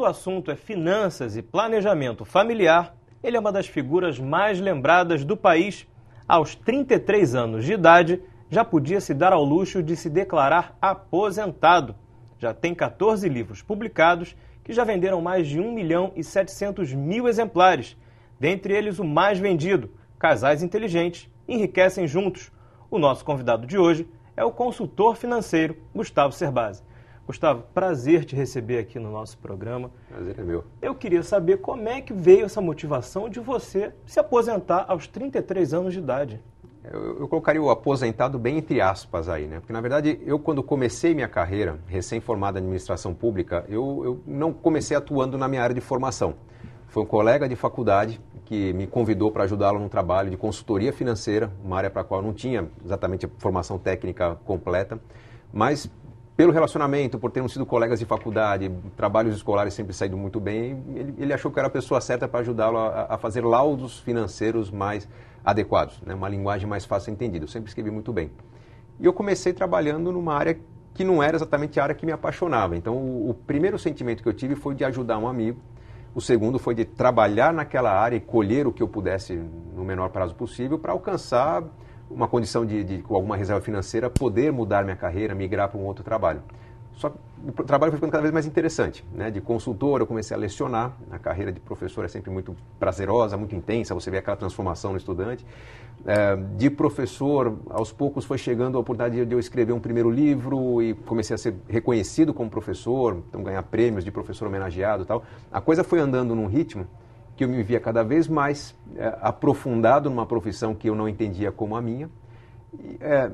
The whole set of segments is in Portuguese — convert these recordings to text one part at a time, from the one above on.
o assunto é finanças e planejamento familiar, ele é uma das figuras mais lembradas do país. Aos 33 anos de idade, já podia se dar ao luxo de se declarar aposentado. Já tem 14 livros publicados que já venderam mais de 1.700.000 exemplares. Dentre eles, o mais vendido, Casais Inteligentes Enriquecem Juntos. O nosso convidado de hoje é o consultor financeiro Gustavo Cerbasi. Gustavo, prazer te receber aqui no nosso programa. Prazer é meu. Eu queria saber como é que veio essa motivação de você se aposentar aos 33 anos de idade. Eu colocaria o aposentado bem entre aspas aí, né? Porque, na verdade, eu quando comecei minha carreira, recém-formado em administração pública, eu não comecei atuando na minha área de formação. Foi um colega de faculdade que me convidou para ajudá-lo num trabalho de consultoria financeira, uma área para a qual eu não tinha exatamente a formação técnica completa, mas pelo relacionamento, por termos sido colegas de faculdade, trabalhos escolares sempre saído muito bem, ele achou que eu era a pessoa certa para ajudá-lo a fazer laudos financeiros mais adequados, né? Uma linguagem mais fácil de entender. Eu sempre escrevi muito bem. E eu comecei trabalhando numa área que não era exatamente a área que me apaixonava. Então, o primeiro sentimento que eu tive foi de ajudar um amigo. O segundo foi de trabalhar naquela área e colher o que eu pudesse no menor prazo possível para alcançar uma condição com alguma reserva financeira, poder mudar minha carreira, migrar para um outro trabalho. Só que o trabalho foi ficando cada vez mais interessante, né? De consultor, eu comecei a lecionar. A carreira de professor é sempre muito prazerosa, muito intensa, você vê aquela transformação no estudante. De professor, aos poucos foi chegando a oportunidade de eu escrever um primeiro livro e comecei a ser reconhecido como professor, então ganhar prêmios de professor homenageado e tal. A coisa foi andando num ritmo que eu me via cada vez mais aprofundado numa profissão que eu não entendia como a minha.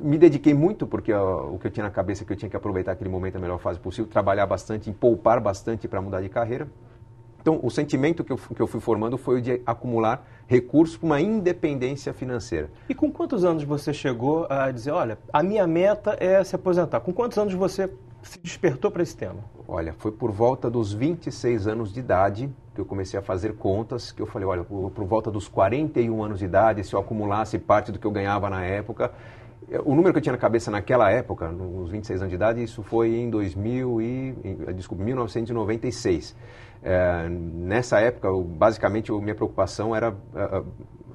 Me dediquei muito, porque o que eu tinha na cabeça é que eu tinha que aproveitar aquele momento da melhor fase possível, trabalhar bastante, poupar bastante para mudar de carreira. Então, o sentimento que eu fui formando foi o de acumular recursos para uma independência financeira. E com quantos anos você chegou a dizer, olha, a minha meta é se aposentar? Com quantos anos você se despertou para esse tema? Olha, foi por volta dos 26 anos de idade que eu comecei a fazer contas, que eu falei, olha, por volta dos 41 anos de idade, se eu acumulasse parte do que eu ganhava na época, o número que eu tinha na cabeça naquela época, nos 26 anos de idade, isso foi em 1996. Nessa época, basicamente, minha preocupação era...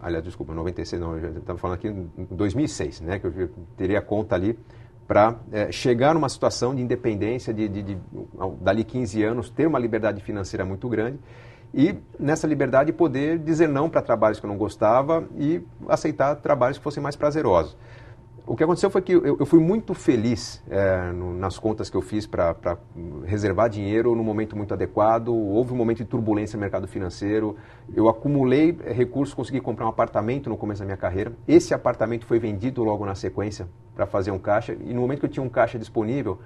aliás, desculpa, 96 não, eu estava falando aqui em 2006, né, que eu teria conta ali para chegar numa situação de independência, dali 15 anos, ter uma liberdade financeira muito grande e, nessa liberdade, poder dizer não para trabalhos que eu não gostava e aceitar trabalhos que fossem mais prazerosos. O que aconteceu foi que eu fui muito feliz nas contas que eu fiz para reservar dinheiro no momento muito adequado. Houve um momento de turbulência no mercado financeiro. Eu acumulei recursos, consegui comprar um apartamento no começo da minha carreira. Esse apartamento foi vendido logo na sequência para fazer um caixa. E no momento que eu tinha um caixa disponível,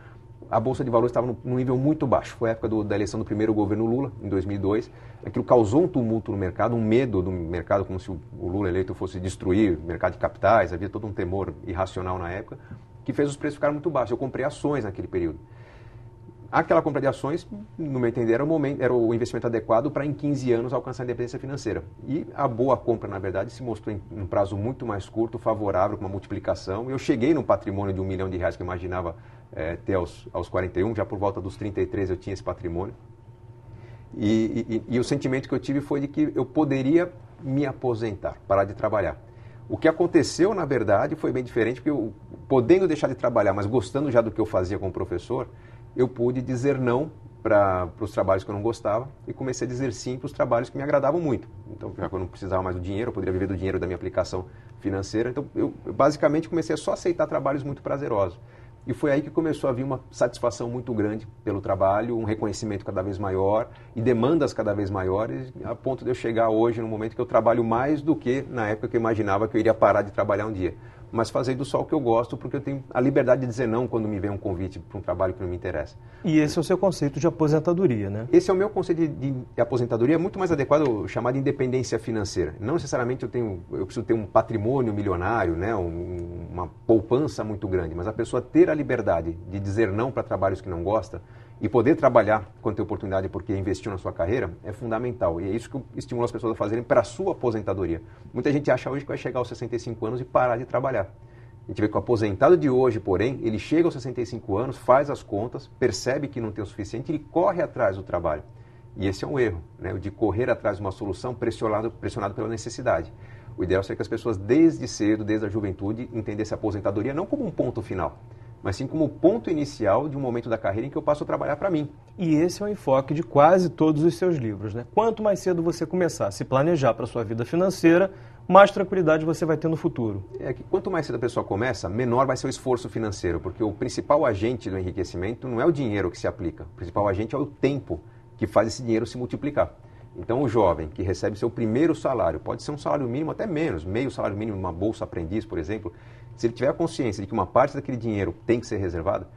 a Bolsa de Valores estava num nível muito baixo. Foi a época da eleição do primeiro governo Lula, em 2002. Aquilo causou um tumulto no mercado, um medo do mercado, como se o Lula eleito fosse destruir o mercado de capitais. Havia todo um temor irracional na época, que fez os preços ficarem muito baixos. Eu comprei ações naquele período. Aquela compra de ações, no meu entender, era o investimento adequado para, em 15 anos, alcançar a independência financeira. E a boa compra, na verdade, se mostrou em um prazo muito mais curto, favorável, com uma multiplicação. Eu cheguei num patrimônio de R$1 milhão que eu imaginava ter aos 41, já por volta dos 33 eu tinha esse patrimônio. E o sentimento que eu tive foi de que eu poderia me aposentar, parar de trabalhar. O que aconteceu, na verdade, foi bem diferente, porque eu, podendo deixar de trabalhar, mas gostando já do que eu fazia como professor, eu pude dizer não para os trabalhos que eu não gostava e comecei a dizer sim para os trabalhos que me agradavam muito. Então, já que eu não precisava mais do dinheiro, eu poderia viver do dinheiro da minha aplicação financeira. Então, eu basicamente comecei a só aceitar trabalhos muito prazerosos. E foi aí que começou a vir uma satisfação muito grande pelo trabalho, um reconhecimento cada vez maior e demandas cada vez maiores, a ponto de eu chegar hoje no momento que eu trabalho mais do que na época que eu imaginava que eu iria parar de trabalhar um dia. Mas fazendo só o que eu gosto, porque eu tenho a liberdade de dizer não quando me vem um convite para um trabalho que não me interessa. E esse é o seu conceito de aposentadoria, né? Esse é o meu conceito de aposentadoria, é muito mais adequado chamar de independência financeira. Não necessariamente eu preciso ter um patrimônio milionário, né, uma poupança muito grande, mas a pessoa ter a liberdade de dizer não para trabalhos que não gosta e poder trabalhar quando tem oportunidade porque investiu na sua carreira é fundamental. E é isso que eu estimulo as pessoas a fazerem para a sua aposentadoria. Muita gente acha hoje que vai chegar aos 65 anos e parar de trabalhar. A gente vê que o aposentado de hoje, porém, ele chega aos 65 anos, faz as contas, percebe que não tem o suficiente e ele corre atrás do trabalho. E esse é um erro, né? O de correr atrás de uma solução pressionado pela necessidade. O ideal seria que as pessoas, desde cedo, desde a juventude, entendessem a aposentadoria não como um ponto final, mas sim como o ponto inicial de um momento da carreira em que eu passo a trabalhar para mim. E esse é o enfoque de quase todos os seus livros, né? Quanto mais cedo você começar a se planejar para a sua vida financeira, mais tranquilidade você vai ter no futuro. É que quanto mais cedo a pessoa começa, menor vai ser o esforço financeiro, porque o principal agente do enriquecimento não é o dinheiro que se aplica, o principal agente é o tempo que faz esse dinheiro se multiplicar. Então, o jovem que recebe seu primeiro salário, pode ser um salário mínimo até menos, meio salário mínimo, uma bolsa aprendiz, por exemplo, se ele tiver a consciência de que uma parte daquele dinheiro tem que ser reservada,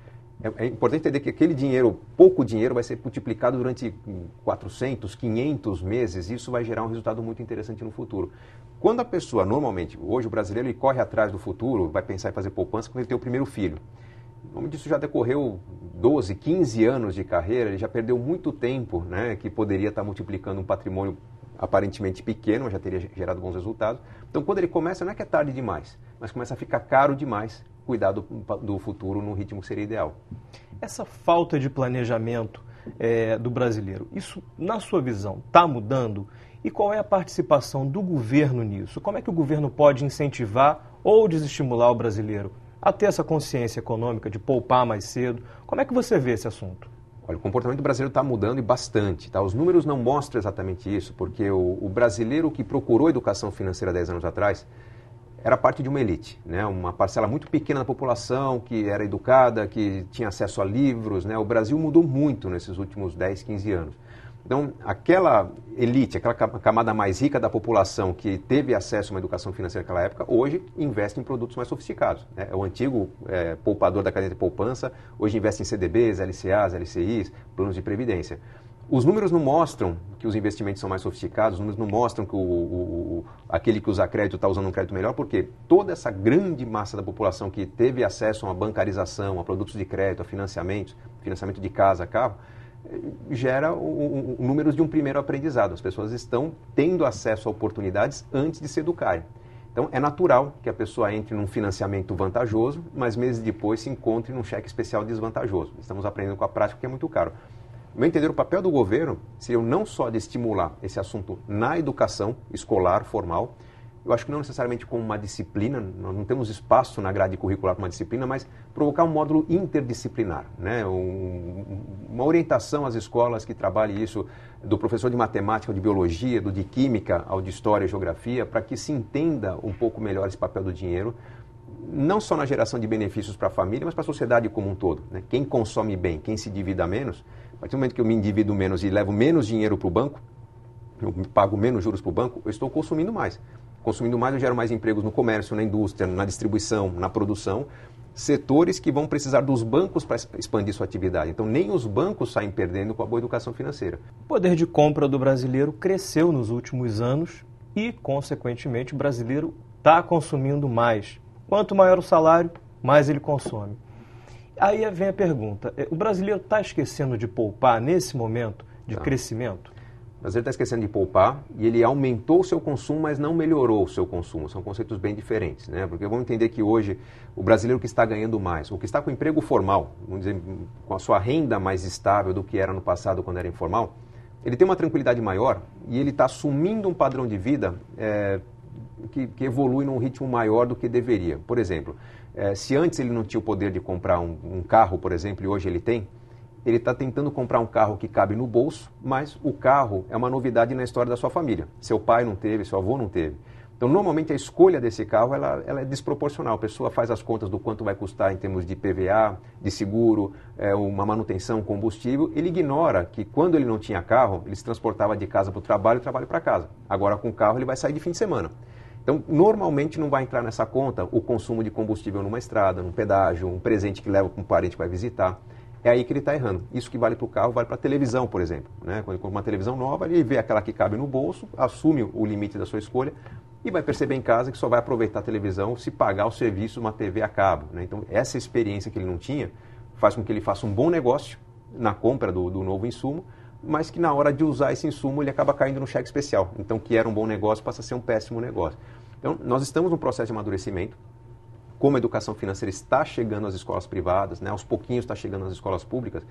é importante entender que aquele dinheiro, pouco dinheiro, vai ser multiplicado durante 400, 500 meses, e isso vai gerar um resultado muito interessante no futuro. Quando a pessoa, normalmente, hoje o brasileiro ele corre atrás do futuro, vai pensar em fazer poupança quando ele tem o primeiro filho. Normalmente isso já decorreu 12, 15 anos de carreira, ele já perdeu muito tempo, né, que poderia estar multiplicando um patrimônio aparentemente pequeno, mas já teria gerado bons resultados. Então, quando ele começa, não é que é tarde demais, mas começa a ficar caro demais cuidar do futuro no ritmo que seria ideal. Essa falta de planejamento do brasileiro, isso, na sua visão, está mudando? E qual é a participação do governo nisso? Como é que o governo pode incentivar ou desestimular o brasileiro a ter essa consciência econômica de poupar mais cedo? Como é que você vê esse assunto? Olha, o comportamento brasileiro está mudando e bastante. Tá? Os números não mostram exatamente isso, porque o brasileiro que procurou educação financeira 10 anos atrás era parte de uma elite, né? Uma parcela muito pequena da população que era educada, que tinha acesso a livros. Né? O Brasil mudou muito nesses últimos 10, 15 anos. Então, aquela elite, aquela camada mais rica da população que teve acesso a uma educação financeira naquela época, hoje investe em produtos mais sofisticados. Né? É o antigo poupador da caderneta de poupança, hoje investe em CDBs, LCAs, LCIs, planos de previdência. Os números não mostram que os investimentos são mais sofisticados, os números não mostram que aquele que usa crédito está usando um crédito melhor, porque toda essa grande massa da população que teve acesso a uma bancarização, a produtos de crédito, a financiamento de casa, carro, gera números de um primeiro aprendizado. As pessoas estão tendo acesso a oportunidades antes de se educarem. Então, é natural que a pessoa entre num financiamento vantajoso, mas meses depois se encontre num cheque especial desvantajoso. Estamos aprendendo com a prática, que é muito caro. No meu entender, o papel do governo seria não só de estimular esse assunto na educação escolar, formal, eu acho que não necessariamente com uma disciplina, nós não temos espaço na grade curricular para uma disciplina, mas provocar um módulo interdisciplinar, né? Uma orientação às escolas que trabalhem isso, do professor de matemática, de biologia, do de química, ao de história e geografia, para que se entenda um pouco melhor esse papel do dinheiro, não só na geração de benefícios para a família, mas para a sociedade como um todo. Né? Quem consome bem, quem se endivida menos, a partir do momento que eu me endivido menos e levo menos dinheiro para o banco, eu pago menos juros para o banco, eu estou consumindo mais. Consumindo mais, eu gero mais empregos no comércio, na indústria, na distribuição, na produção, setores que vão precisar dos bancos para expandir sua atividade. Então, nem os bancos saem perdendo com a boa educação financeira. O poder de compra do brasileiro cresceu nos últimos anos e, consequentemente, o brasileiro está consumindo mais. Quanto maior o salário, mais ele consome. Aí vem a pergunta, o brasileiro está esquecendo de poupar nesse momento de crescimento? O brasileiro está esquecendo de poupar e ele aumentou o seu consumo, mas não melhorou o seu consumo. São conceitos bem diferentes, né? Porque vamos entender que hoje o brasileiro que está ganhando mais, o que está com emprego formal, vamos dizer, com a sua renda mais estável do que era no passado quando era informal, ele tem uma tranquilidade maior e ele está assumindo um padrão de vida que evolui num ritmo maior do que deveria. Por exemplo, se antes ele não tinha o poder de comprar um carro, por exemplo, e hoje ele tem, ele está tentando comprar um carro que cabe no bolso, mas o carro é uma novidade na história da sua família. Seu pai não teve, seu avô não teve. Então, normalmente, a escolha desse carro ela é desproporcional. A pessoa faz as contas do quanto vai custar em termos de PVA, de seguro, uma manutenção, combustível. Ele ignora que, quando ele não tinha carro, ele se transportava de casa para o trabalho e trabalho para casa. Agora, com o carro, ele vai sair de fim de semana. Então, normalmente não vai entrar nessa conta o consumo de combustível numa estrada, num pedágio, um presente que leva para um parente que vai visitar. É aí que ele está errando. Isso que vale para o carro, vale para a televisão, por exemplo. Né? Quando ele compra uma televisão nova, ele vê aquela que cabe no bolso, assume o limite da sua escolha e vai perceber em casa que só vai aproveitar a televisão se pagar o serviço de uma TV a cabo. Né? Então, essa experiência que ele não tinha faz com que ele faça um bom negócio na compra do novo insumo, mas que na hora de usar esse insumo ele acaba caindo no cheque especial. Então, que era um bom negócio passa a ser um péssimo negócio. Então, nós estamos num processo de amadurecimento. como a educação financeira está chegando às escolas privadas, né, aos pouquinhos está chegando às escolas públicas,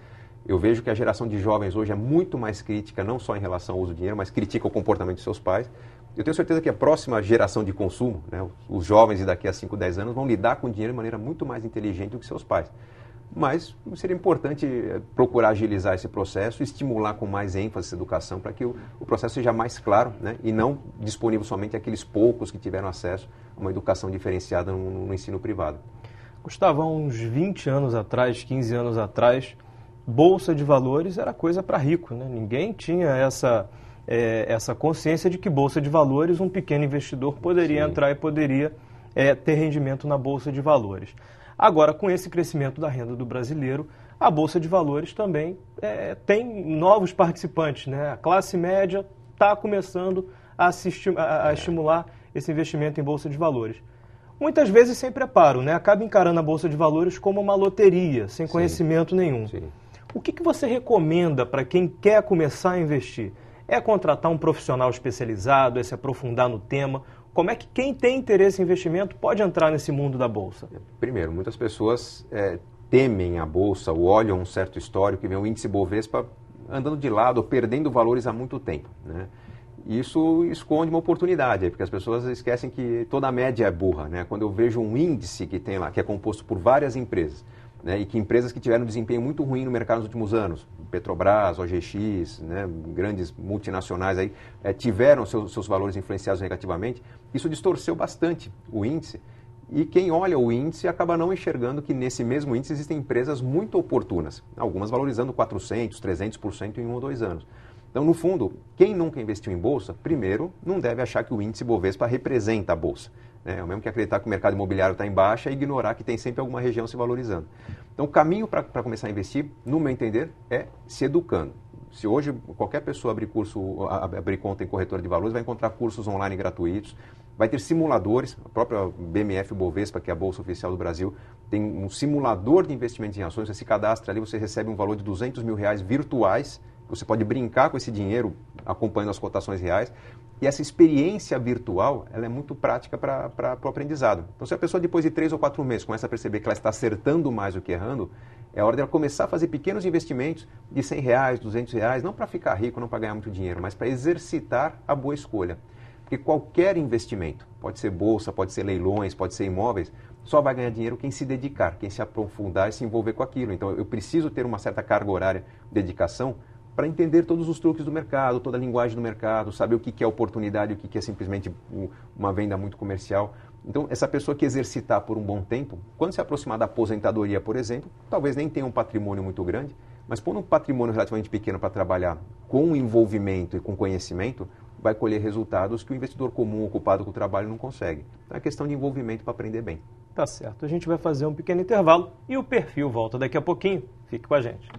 eu vejo que a geração de jovens hoje é muito mais crítica, não só em relação ao uso do dinheiro, mas critica o comportamento de seus pais. Eu tenho certeza que a próxima geração de consumo, né, os jovens de daqui a 5, 10 anos, vão lidar com o dinheiro de maneira muito mais inteligente do que seus pais. Mas seria importante procurar agilizar esse processo, estimular com mais ênfase essa educação para que o processo seja mais claro, né, e não disponível somente àqueles poucos que tiveram acesso a uma educação diferenciada no ensino privado. Gustavo, há uns 20 anos atrás, 15 anos atrás, Bolsa de Valores era coisa para rico, né? Ninguém tinha essa consciência de que Bolsa de Valores, um pequeno investidor poderia entrar e poderia ter rendimento na Bolsa de Valores. Agora, com esse crescimento da renda do brasileiro, a Bolsa de Valores também tem novos participantes, né? A classe média está começando a estimular esse investimento em Bolsa de Valores. Muitas vezes sem preparo, né? Acaba encarando a Bolsa de Valores como uma loteria, sem conhecimento nenhum. Sim. O que você recomenda para quem quer começar a investir? É contratar um profissional especializado, é se aprofundar no tema? Como é que quem tem interesse em investimento pode entrar nesse mundo da Bolsa? Primeiro, muitas pessoas temem a Bolsa ou olham um certo histórico e vê o índice Bovespa andando de lado ou perdendo valores há muito tempo, né? Isso esconde uma oportunidade, porque as pessoas esquecem que toda a média é burra, né? Quando eu vejo um índice que tem lá, que é composto por várias empresas, né, e que empresas que tiveram um desempenho muito ruim no mercado nos últimos anos, Petrobras, OGX, né, grandes multinacionais aí, tiveram seus valores influenciados negativamente, isso distorceu bastante o índice. E quem olha o índice acaba não enxergando que nesse mesmo índice existem empresas muito oportunas, algumas valorizando 400%, 300% em 1 ou 2 anos. Então, no fundo, quem nunca investiu em Bolsa, primeiro, não deve achar que o índice Bovespa representa a Bolsa. É o mesmo que acreditar que o mercado imobiliário está em baixa e ignorar que tem sempre alguma região se valorizando. Então, o caminho para começar a investir, no meu entender, é se educando. Se hoje qualquer pessoa abrir conta em corretora de valores, vai encontrar cursos online gratuitos, vai ter simuladores, a própria BMF Bovespa, que é a Bolsa Oficial do Brasil, tem um simulador de investimentos em ações, você se cadastra ali, você recebe um valor de R$200 mil virtuais, você pode brincar com esse dinheiro acompanhando as cotações reais. E essa experiência virtual, ela é muito prática para o aprendizado. Então, se a pessoa depois de 3 ou 4 meses começa a perceber que ela está acertando mais do que errando, é hora dela começar a fazer pequenos investimentos de R$100, R$200, não para ficar rico, não para ganhar muito dinheiro, mas para exercitar a boa escolha. Porque qualquer investimento, pode ser bolsa, pode ser leilões, pode ser imóveis, só vai ganhar dinheiro quem se dedicar, quem se aprofundar e se envolver com aquilo. Então, eu preciso ter uma certa carga horária de dedicação para entender todos os truques do mercado, toda a linguagem do mercado, saber o que é oportunidade e o que é simplesmente uma venda muito comercial. Então, essa pessoa que exercitar por um bom tempo, quando se aproximar da aposentadoria, por exemplo, talvez nem tenha um patrimônio muito grande, mas pondo um patrimônio relativamente pequeno para trabalhar com envolvimento e com conhecimento, vai colher resultados que o investidor comum ocupado com o trabalho não consegue. Então, é questão de envolvimento para aprender bem. Tá certo. A gente vai fazer um pequeno intervalo e o Perfil volta daqui a pouquinho. Fique com a gente.